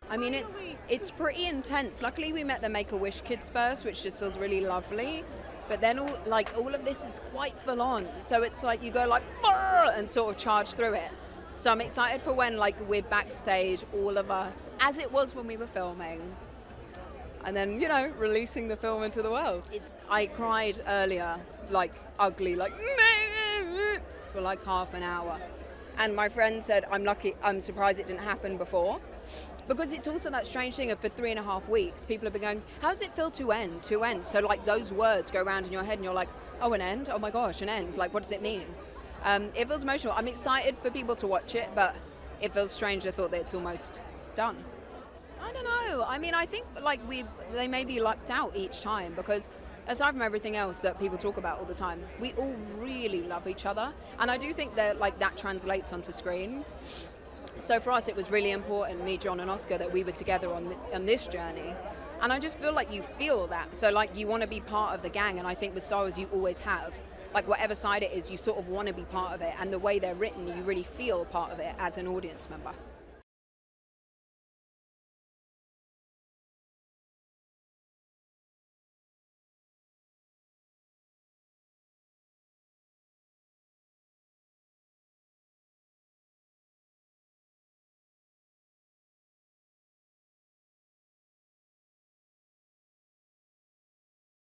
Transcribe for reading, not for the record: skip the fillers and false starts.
I mean, it's pretty intense. Luckily, we met the Make-A-Wish kids first, which just feels really lovely. But then all of this is quite full on. So it's like you go like, "Arr!" and sort of charge through it. So I'm excited for when like we're backstage, all of us, as it was when we were filming. And then, you know, releasing the film into the world. I cried earlier, like ugly, like for like half an hour. And my friend said, I'm surprised it didn't happen before. Because it's also that strange thing of for 3.5 weeks, people have been going, how does it feel to end? To end? So like those words go around in your head and you're like, oh, an end? Oh my gosh, an end. Like, what does it mean? It feels emotional. I'm excited for people to watch it, but it feels strange. I thought that it's almost done. I don't know. I mean, I think like they may be lucked out each time because aside from everything else that people talk about all the time, we all really love each other. And I do think that like that translates onto screen. So for us, it was really important, me, John and Oscar, that we were together on this journey. And I just feel like you feel that. So like you want to be part of the gang. And I think with Star Wars, you always have. Like whatever side it is, you sort of want to be part of it. And the way they're written, you really feel part of it as an audience member.